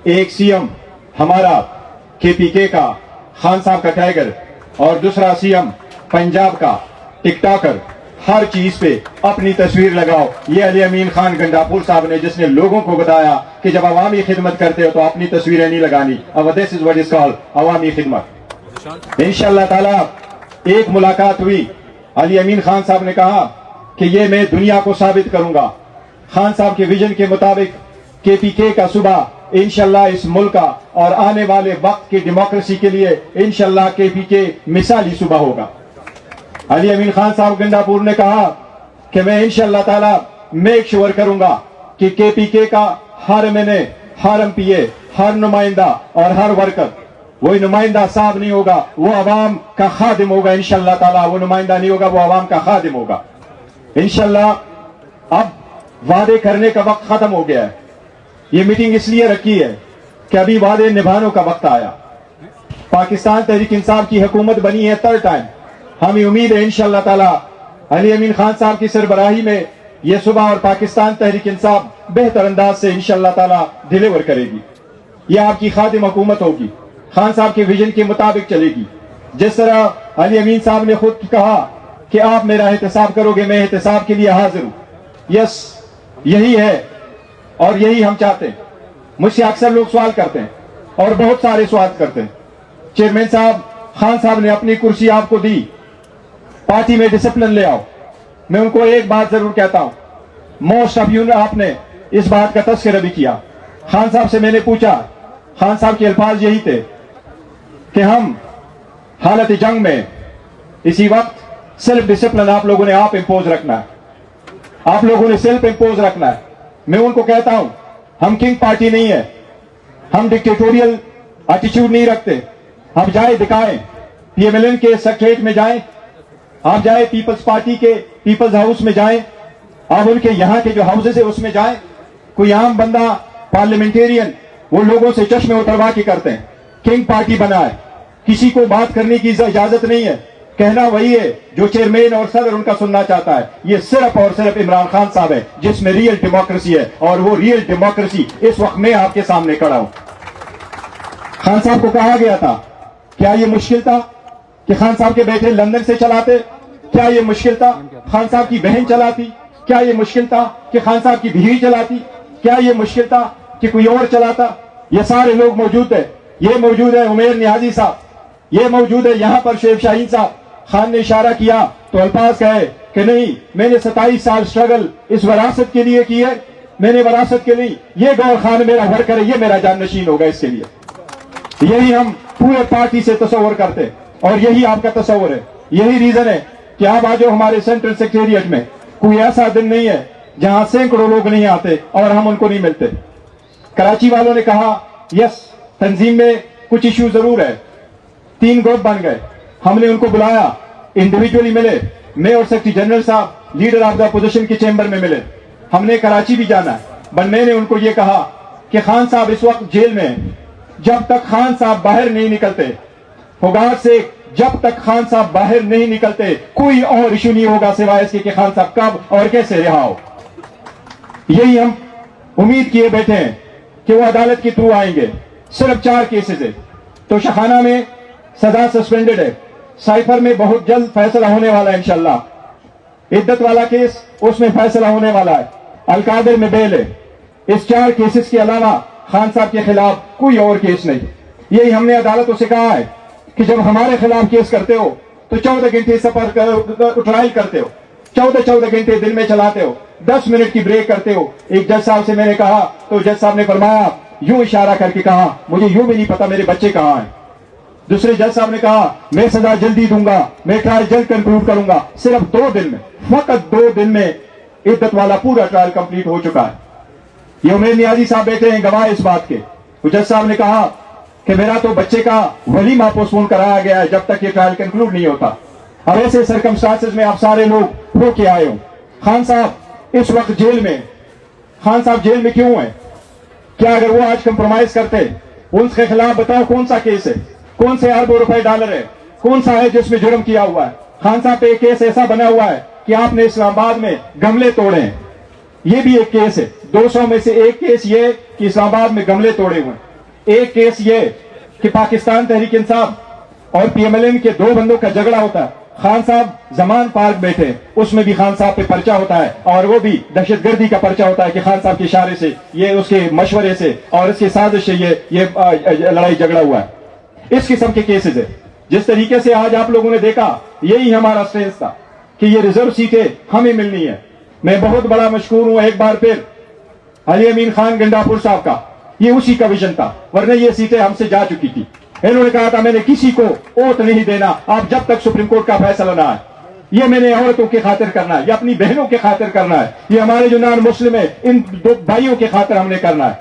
ایک C M ہمارا KPK کا خان صاحب کا ٹائگر اور دوسرا سی ایم پنجاب کا ٹک ٹاکر، ہر چیز پہ اپنی تصویر لگاؤ. یہ علی امین خان گنڈاپور صاحب نے جس نے لوگوں کو بتایا کہ جب عوامی خدمت کرتے ہو تو اپنی تصویریں نہیں لگانی. اب دس از واٹ از کال عوامی خدمت. انشاءاللہ تعالیٰ ایک ملاقات ہوئی. علی امین خان صاحب نے کہا کہ یہ میں دنیا کو ثابت کروں گا. خان صاحب کے ویژن کے مطابق KPK کا صبح انشاءاللہ اس ملک کا اور آنے والے وقت کی ڈیموکریسی کے لیے انشاءاللہ KPK مثالی صبح ہوگا. علی امین خان صاحب گنڈاپور نے کہا کہ میں انشاءاللہ تعالی میک شور کروں گا کہ KPK کا ہر MNA، ہر MPA، ہر نمائندہ اور ہر ورکر وہی نمائندہ صاحب نہیں ہوگا، وہ عوام کا خادم ہوگا. انشاءاللہ تعالی وہ نمائندہ نہیں ہوگا، وہ عوام کا خادم ہوگا. انشاءاللہ اب وعدے کرنے کا وقت ختم ہو گیا ہے. یہ میٹنگ اس لیے رکھی ہے کہ ابھی وعدے نبھانے کا وقت آیا. پاکستان تحریک انصاف کی حکومت بنی ہے تھرڈ ٹائم. ہمیں امید ہے انشاءاللہ تعالی علی امین خان صاحب کی سربراہی میں یہ صبح اور پاکستان تحریک انصاف بہتر انداز سے انشاءاللہ تعالی ڈیلیور کرے گی. یہ آپ کی خادم حکومت ہوگی، خان صاحب کے ویژن کے مطابق چلے گی. جس طرح علی امین صاحب نے خود کہا کہ آپ میرا احتساب کرو گے، میں احتساب کے لیے حاضر ہوں. یس، یہی ہے اور یہی ہم چاہتے ہیں. مجھ سے اکثر لوگ سوال کرتے ہیں اور بہت سارے سوال کرتے ہیں، چیئرمین صاحب خان صاحب نے اپنی کرسی آپ کو دی، پارٹی میں ڈسپلن لے آؤ. میں ان کو ایک بات ضرور کہتا ہوں، موسٹ آف یو آپ نے اس بات کا تذکرہ بھی کیا. خان صاحب سے میں نے پوچھا، خان صاحب کے الفاظ یہی تھے کہ ہم حالت جنگ میں اسی وقت سیلف ڈسپلن آپ لوگوں نے آپ امپوز رکھنا ہے، آپ لوگوں نے سیلف امپوز رکھنا ہے. میں ان کو کہتا ہوں ہم کنگ پارٹی نہیں ہے، ہم ڈکٹیٹوریل ایٹیچیوڈ نہیں رکھتے. آپ جائیں دکھائیں، PMLN کے سیکریٹریٹ میں جائیں، آپ جائیں پیپلز پارٹی کے پیپلز ہاؤس میں جائیں، آپ ان کے یہاں کے جو ہاؤسز ہے اس میں جائیں. کوئی عام بندہ پارلیمنٹیرین وہ لوگوں سے چشمے اتروا کے کرتے ہیں. کنگ پارٹی بنا ہے، کسی کو بات کرنے کی اجازت نہیں ہے، کہنا وہی ہے جو چیئرمین اور صدر ان کا سننا چاہتا ہے. یہ صرف اور صرف عمران خان صاحب ہے جس میں ریئل ڈیموکریسی ہے، اور وہ ریئل ڈیموکریسی اس وقت میں آپ کے سامنے کھڑا ہوں. خان صاحب کو کہا گیا تھا، کیا یہ مشکل تھا کہ خان صاحب کے بیٹے لندن سے چلاتے؟ کیا یہ مشکل تھا خان صاحب کی بہن چلاتی؟ کیا یہ مشکل تھا کہ خان صاحب کی بیوی چلاتی؟ کیا یہ مشکل تھا کہ کوئی اور چلاتا؟ یہ سارے لوگ موجود ہیں. یہ موجود ہے عمیر نیازی صاحب، یہ موجود ہے یہاں پر شیخ شاہین صاحب. خان نے اشارہ کیا تو الفاظ کہے کہ نہیں، میں نے 27 سال سٹرگل اس وراثت کے لیے کی ہے، میں نے وراثت کے لیے، یہ گور خان میرا ورکر ہے، یہ میرا جانشین ہوگا اس کے لیے. یہی ہم پورے پارٹی سے تصور کرتے ہیں اور یہی آپ کا تصور ہے. یہی ریزن ہے کہ آپ آج ہمارے سینٹرل سیکریٹریٹ میں کوئی ایسا دن نہیں ہے جہاں سینکڑوں لوگ نہیں آتے اور ہم ان کو نہیں ملتے. کراچی والوں نے کہا یس، تنظیم میں کچھ ایشو ضرور ہے، 3 گروپ بن گئے. ہم نے ان کو بلایا، انڈیویجولی ملے، میں اور سیکرٹری جنرل صاحب لیڈر آف دا اپوزیشن کے چیمبر میں ملے. ہم نے کراچی بھی جانا ہے، بٹ میں نے ان کو یہ کہا کہ خان صاحب اس وقت جیل میں ہیں، جب تک خان صاحب باہر نہیں نکلتے، ہوگار سے جب تک خان صاحب باہر نہیں نکلتے کوئی اور ایشو نہیں ہوگا سوائے اس کے کہ خان صاحب کب اور کیسے رہا ہو. یہی ہم امید کیے بیٹھے ہیں کہ وہ عدالت کے تھرو آئیں گے. صرف 4 کیسز ہے. تو شاہانہ میں سزا سسپینڈڈ ہے، سائفر میں بہت جلد فیصلہ ہونے والا ہے انشاءاللہ. عدت والا کیس اس میں فیصلہ ہونے والا ہے. القادر میں بیل ہے. اس 4 کیسز کے علاوہ خان صاحب کے خلاف کوئی اور کیس نہیں. یہی ہم نے عدالتوں سے کہا ہے کہ جب ہمارے خلاف کیس کرتے ہو تو 14 گھنٹے سفر ٹرائل کرتے ہو، 14 گھنٹے دن میں چلاتے ہو، 10 منٹ کی بریک کرتے ہو. ایک جج صاحب سے میں نے کہا تو جج صاحب نے فرمایا، یوں اشارہ کر کے کہا، مجھے یوں بھی نہیں پتا میرے بچے کہاں ہیں. دوسرے جج صاحب نے کہا میں سزا جلدی دوں گا، میں ٹرائل جلد کنکلوڈ کروں گا. صرف 2 دن میں، فقط 2 دن میں عدت والا پورا ٹرائل کمپلیٹ ہو چکا ہے. یہ عمیر نیازی صاحب بیٹھے ہیں گواہ اس بات کے. جج صاحب نے کہا کہ میرا تو بچے کا ولیمہ پوسٹپون کرایا گیا ہے جب تک یہ ٹرائل کنکلوڈ نہیں ہوتا. اب ایسے سرکمسٹانسز میں آپ سارے لوگ ہو کے آئے ہوں. خان صاحب اس وقت جیل میں، خان صاحب جیل میں کیوں ہیں؟ کیا اگر وہ آج کمپرومائز کرتے ان کے خلاف بتاؤ کون سا کیس ہے، کون سے اربوں روپے ڈالر ہے، کون سا ہے جس میں جرم کیا ہوا ہے؟ خان صاحب پہ ایک کیس ایسا بنا ہوا ہے کہ آپ نے اسلام آباد میں گملے توڑے ہیں، یہ بھی ایک کیس ہے. 200 میں سے ایک کیس یہ کہ اسلام آباد میں گملے توڑے ہوئے ہیں. ایک کیس یہ کہ پاکستان تحریک انصاف اور PMLN کے دو بندوں کا جھگڑا ہوتا ہے. خان صاحب زمان پارک بیٹھے, اس میں بھی خان صاحب پہ پرچہ ہوتا ہے, اور وہ بھی دہشت گردی کا پرچہ ہوتا ہے کہ خان صاحب کے اشارے سے, یہ اس کے مشورے سے اور اس کی سازش سے یہ لڑائی جھگڑا ہوا ہے. اس قسم کے کیسز ہے. جس طریقے سے آج آپ لوگوں نے دیکھا, یہی ہمارا اسٹرینتھ تھا کہ یہ ریزرو سیٹیں ہمیں ملنی ہے. میں بہت بڑا مشکور ہوں ایک بار پھر علی امین خان گنڈاپور صاحب کا, یہ اسی کا ویژن تھا, ورنہ یہ سیٹیں ہم سے جا چکی تھی. انہوں نے کہا تھا میں نے کسی کو ووٹ نہیں دینا آپ جب تک سپریم کورٹ کا فیصلہ نہ آئے. یہ میں نے عورتوں کی خاطر کرنا ہے, یہ اپنی بہنوں کی خاطر کرنا ہے, یہ ہمارے جو نان مسلم ہیں ان دو بھائیوں کی خاطر ہم نے کرنا ہے.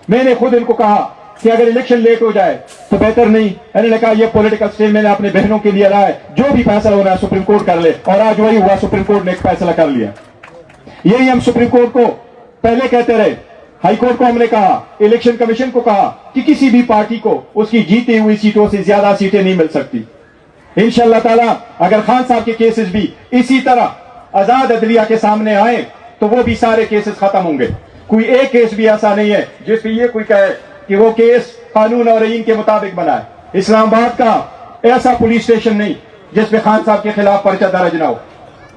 میں نے خود ان کو کہا کہ اگر الیکشن لیٹ ہو جائے تو بہتر نہیں. انہوں نے کہا یہ پولیٹیکل سٹیج میں نے اپنے بہنوں کے لیے رہا ہے, جو بھی فیصلہ ہونا ہے سپریم کورٹ کر لے, اور آج وہی ہوا, سپریم کورٹ نے ایک فیصلہ کر لیا. یہی ہم سپریم کورٹ کو پہلے کہتے رہے, ہائی کورٹ کو ہم نے کہا, الیکشن کمیشن کو کہا کہ کسی بھی پارٹی کو اس کی جیتی ہوئی سیٹوں سے زیادہ سیٹیں نہیں مل سکتی. انشاءاللہ تعالی اگر خان صاحب کے کیسز بھی اسی طرح آزاد عدلیہ کے سامنے آئے تو وہ بھی سارے کیسز ختم ہوں گے. کوئی ایک کیس بھی ایسا نہیں ہے جس پہ یہ کوئی کہے کہ وہ کیس قانون اور آئین کے مطابق بنا ہے. اسلام آباد کا ایسا پولیس اسٹیشن نہیں جس پہ خان صاحب کے خلاف پرچہ درج نہ ہو.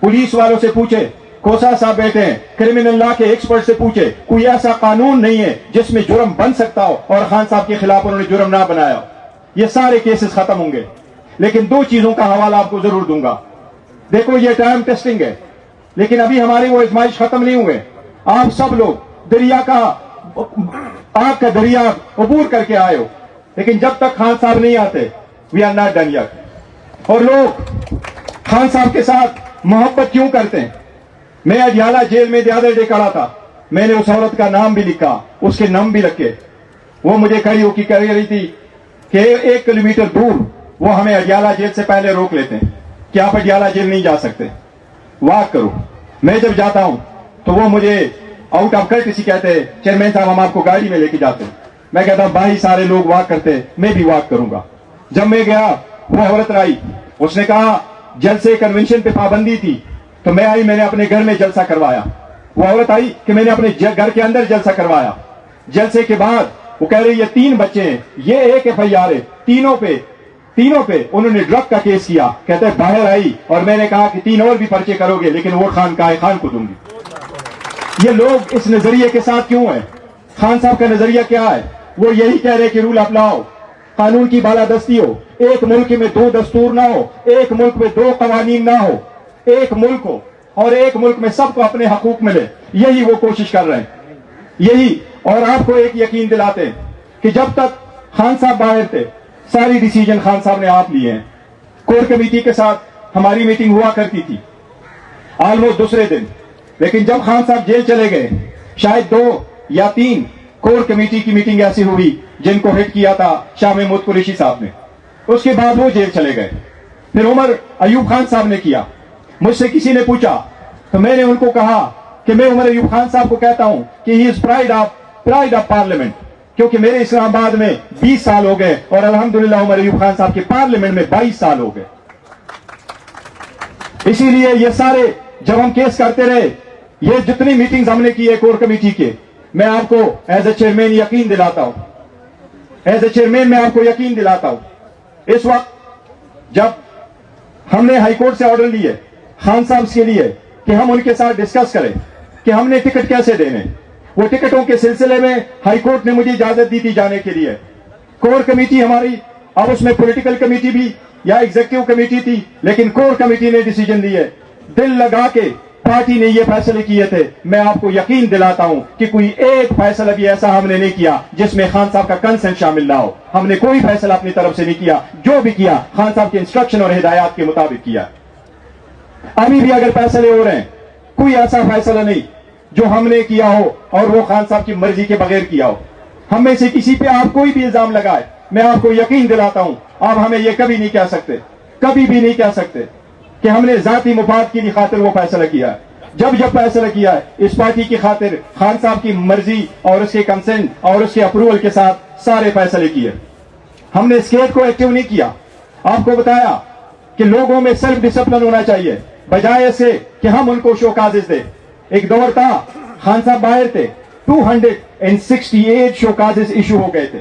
پولیس والوں سے پوچھے, کوسا صاحب بیٹھے ہیں, کرمنل لا کے ایکسپرٹ سے پوچھے, کوئی ایسا قانون نہیں ہے جس میں جرم بن سکتا ہو اور خان صاحب کے خلاف انہوں نے جرم نہ بنایا ہو. یہ سارے کیسز ختم ہوں گے. لیکن دو چیزوں کا حوالہ آپ کو ضرور دوں گا. دیکھو یہ ٹائم ٹیسٹنگ ہے, لیکن ابھی ہمارے وہ ازمائش ختم نہیں ہوئے. آپ سب لوگ دریا کا آگ کا دریا عبور کر کے آئے ہو, لیکن جب تک خان صاحب نہیں آتے we are not done yet. اور لوگ خان صاحب کے ساتھ محبت کیوں کرتے ہیں؟ میں اجیالہ جیل میں دی ادر ڈے کھڑا تھا, میں نے اس عورت کا نام بھی لکھا, اس کے نام بھی لکھے. وہ مجھے کھڑی ہو کے کہہ رہی تھی کہ 1 کلومیٹر دور وہ ہمیں اجیالہ جیل سے پہلے روک لیتے ہیں کہ آپ اجیالہ جیل نہیں جا سکتے, واک کرو. میں جب جاتا ہوں تو وہ مجھے آؤٹ آف کرٹسی کہتے ہیں, چیئرمین صاحب ہم آپ کو گاڑی میں لے کے جاتے ہیں. میں کہتا ہوں بھائی سارے لوگ واک کرتے ہیں, میں بھی واک کروں گا. جب میں گیا وہ عورت آئی, اس نے کہا جلسے کنونشن پہ پابندی تھی تو میں آئی, میں نے اپنے گھر میں جلسہ کروایا. وہ عورت آئی کہ میں نے اپنے گھر کے اندر جلسہ کروایا. جلسے کے بعد وہ کہہ رہی یہ 3 بچے ہیں, یہ ایک FIR ہے, تینوں پہ انہوں نے ڈرگ کا کیس کیا. کہتے ہیں باہر آئی اور میں نے کہا کہ 3 اور بھی پرچے کرو گے لیکن وہ خان کو دوں گی. یہ لوگ اس نظریے کے ساتھ کیوں ہیں؟ خان صاحب کا نظریہ کیا ہے؟ وہ یہی کہہ رہے کہ رول اپ لاؤ, قانون کی بالادستی ہو, ایک ملک میں 2 دستور نہ ہو, ایک ملک میں 2 قوانین نہ ہو, ایک ملک ہو اور ایک ملک میں سب کو اپنے حقوق ملے. یہی وہ کوشش کر رہے ہیں. یہی, اور آپ کو ایک یقین دلاتے ہیں کہ جب تک خان صاحب باہر تھے ساری ڈیسیجن خان صاحب نے آپ لیے ہیں. کور کمیٹی کے ساتھ ہماری میٹنگ ہوا کرتی تھی آلموسٹ دوسرے دن, لیکن جب خان صاحب جیل چلے گئے شاید 2 یا 3 کور کمیٹی کی میٹنگ ایسی ہوئی جن کو ہیڈ کیا تھا شاہ محمود قریشی صاحب نے. اس کے بعد وہ جیل چلے گئے. پھر عمر ایوب خان صاحب نے کیا. مجھ سے کسی نے پوچھا تو میں نے ان کو کہا کہ میں عمر ایوب خان صاحب کو کہتا ہوں کہ ہی از پرائڈ آف پارلیمنٹ, کیونکہ میرے اسلام آباد میں 20 سال ہو گئے اور الحمدللہ عمر ایوب خان صاحب کے پارلیمنٹ میں 22 سال ہو گئے. اسی لیے یہ سارے جب ہم کیس کرتے رہے, یہ جتنی میٹنگز ہم نے کی ہے کور کمیٹی کے, میں آپ کو ایز اے چیئرمین یقین دلاتا ہوں, میں آپ کو یقین دلاتا ہوں. اس وقت جب ہم نے ہائی کورٹ سے آرڈر لیے خان صاحب کے لیے کہ ہم ان کے ساتھ ڈسکس کریں کہ ہم نے ٹکٹ کیسے دینے, وہ ٹکٹوں کے سلسلے میں ہائی کورٹ نے مجھے اجازت دی تھی جانے کے لیے. کور کمیٹی ہماری, اب اس میں پولیٹیکل کمیٹی بھی یا ایگزیکٹو کمیٹی تھی, لیکن کور کمیٹی نے ڈیسیجن لیے, دل لگا کے پارٹی نے یہ فیصلے کیے تھے. میں آپ کو یقین دلاتا ہوں کہ کوئی ایک فیصلہ بھی ایسا ہم نے نہیں کیا جس میں خان صاحب کا کنسنٹ شامل نہ ہو. ہم نے کوئی فیصلہ اپنی طرف سے نہیں کیا, جو بھی کیا خان صاحب کے انسٹرکشن اور ہدایات کے مطابق کیا. ابھی بھی اگر فیصلے ہو رہے ہیں, کوئی ایسا فیصلہ نہیں جو ہم نے کیا ہو اور وہ خان صاحب کی مرضی کے بغیر کیا ہو. ہم میں سے کسی پہ آپ کوئی بھی الزام لگائے, میں آپ کو یقین دلاتا ہوں آپ ہمیں یہ کبھی نہیں کہہ سکتے, کبھی بھی نہیں کہہ سکتے کہ ہم نے ذاتی مفاد کی خاطر وہ فیصلہ کیا ہے. جب فیصلہ کیا ہے اس پارٹی کی خاطر, خان صاحب کی مرضی اور اس کے کنسنٹ اور اس کے اپروول کے ساتھ سارے فیصلے کیے. ہم نے اسٹیٹ کو ایکٹیو نہیں کیا. آپ کو بتایا کہ لوگوں میں سیلف ڈسپلن ہونا چاہیے بجائے اسے کہ ہم ان کو شوکازز دیں. ایک دور تھا خان صاحب باہر تھے, 268 شوکازز ایشو ہو گئے تھے,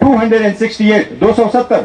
270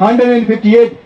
158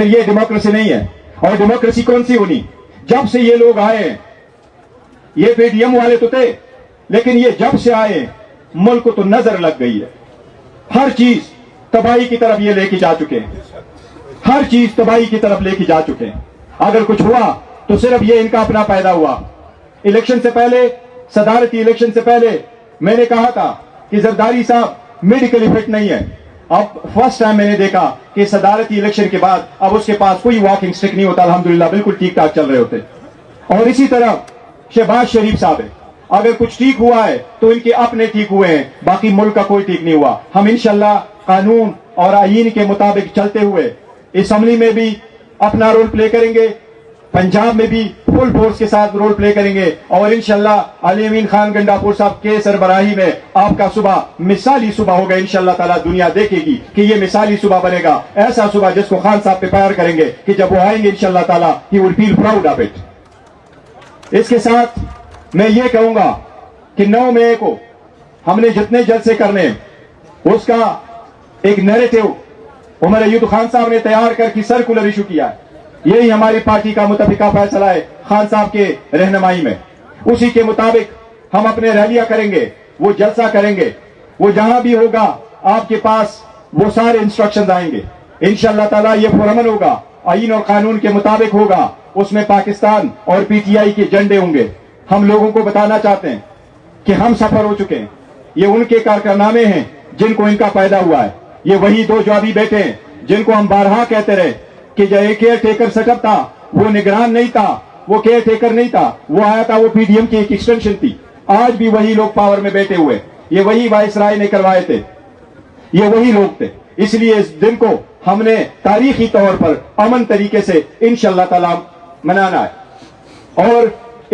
پھر یہ ڈیموکریسی نہیں ہے. اور ڈیموکریسی کون سی ہونی؟ جب سے یہ لوگ آئے ہیں، یہ پی ڈی ایم والے تو تھے، لیکن یہ جب سے آئے ملک کو تو نظر لگ گئی ہے. ہر چیز تباہی کی طرف یہ لے کے جا چکے ہیں، ہر چیز تباہی کی طرف لے کے جا چکے ہیں. اگر کچھ ہوا تو صرف یہ ان کا اپنا پیدا ہوا. الیکشن سے پہلے، صدارتی الیکشن سے پہلے میں نے کہا تھا کہ زرداری صاحب میڈیکلی فٹ نہیں ہے. اب فرسٹ ٹائم میں نے دیکھا کہ صدارتی الیکشن کے بعد اب اس کے پاس کوئی واکنگ سٹک نہیں ہوتا، الحمدللہ بالکل ٹھیک ٹھاک چل رہے ہوتے. اور اسی طرح شہباز شریف صاحب ہے، اگر کچھ ٹھیک ہوا ہے تو ان کے اپنے ٹھیک ہوئے ہیں، باقی ملک کا کوئی ٹھیک نہیں ہوا. ہم انشاءاللہ قانون اور آئین کے مطابق چلتے ہوئے اسمبلی میں بھی اپنا رول پلے کریں گے، پنجاب میں بھی فل فورس کے ساتھ رول پلے کریں گے، اور انشاءاللہ علی امین خان گنڈاپور صاحب کے سربراہی میں آپ کا صبح مثالی صبح ہوگا. انشاءاللہ تعالیٰ دنیا دیکھے گی کہ یہ مثالی صبح بنے گا، ایسا صبح جس کو خان صاحب پہ پیار کریں گے کہ جب وہ آئیں گے انشاءاللہ تعالیٰ he will feel proud of it. اس کے ساتھ میں یہ کہوں گا کہ 9 مئی کو ہم نے جتنے جلسے کرنے اس کا ایک نیریٹو عمر ایوب خان صاحب نے تیار کر کے سرکولر ایشو کیا ہے. یہی ہماری پارٹی کا متفقہ فیصلہ ہے خان صاحب کے رہنمائی میں. اسی کے مطابق ہم اپنے ریلیاں کریں گے، وہ جلسہ کریں گے، وہ جہاں بھی ہوگا آپ کے پاس وہ سارے انسٹرکشنز آئیں گے. انشاءاللہ تعالیٰ یہ پرامن ہوگا، آئین اور قانون کے مطابق ہوگا. اس میں پاکستان اور پی ٹی آئی کے جھنڈے ہوں گے. ہم لوگوں کو بتانا چاہتے ہیں کہ ہم سفر ہو چکے ہیں، یہ ان کے کارنامے ہیں جن کو ان کا پیدا ہوا ہے. یہ وہی 2 جو ابھی بیٹھے ہیں جن کو ہم بارہا کہتے رہے کہ جو ایک کیئر ٹیکر سیٹ اپ تھا وہ نگران نہیں تھا، وہ کیئر ٹیکر نہیں تھا، وہ آیا تھا، وہ پی ڈی ایم کی ایک ایکسٹینشن تھی. آج بھی وہی لوگ پاور میں بیٹھے ہوئے، یہ وہی وائس رائے نے کروائے تھے، یہ وہی لوگ تھے. اس لیے اس دن کو ہم نے تاریخی طور پر امن طریقے سے انشاءاللہ تعالیٰ منانا ہے. اور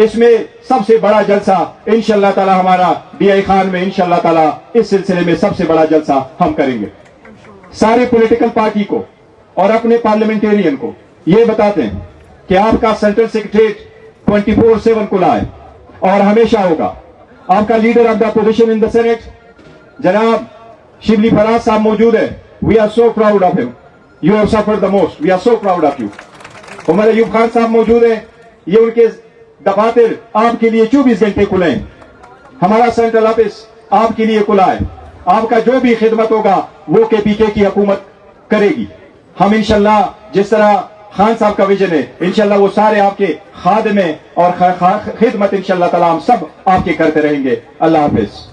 اس میں سب سے بڑا جلسہ انشاءاللہ تعالیٰ ہمارا ڈی آئی خان میں انشاءاللہ تعالیٰ اس سلسلے میں سب سے بڑا جلسہ ہم کریں گے. سارے پولیٹیکل پارٹی کو اور اپنے پارلیمنٹیرین کو یہ بتاتے ہیں کہ آپ کا سینٹرل سیکریٹریٹ 24/7 کھلا ہے اور ہمیشہ ہوگا. آپ کا leader of the opposition in the senate جناب شبلی فراز صاحب موجود ہے. We are so proud of ہم، you have suffered the most, we are so proud of you. Omar Ayub Khan صاحب موجود ہیں، یہ ان کے دفاتر آپ کے لیے 24 گھنٹے کھلے ہیں. ہمارا سینٹرل آفس آپ کے لیے کھلا ہے. آپ کا جو بھی خدمت ہوگا وہ کے پی کے کی حکومت کرے گی. ہم انشاءاللہ جس طرح خان صاحب کا ویژن ہے انشاءاللہ وہ سارے آپ کے خادمے اور خدمت انشاءاللہ تعالیٰ ہم سب آپ کے کرتے رہیں گے. اللہ حافظ.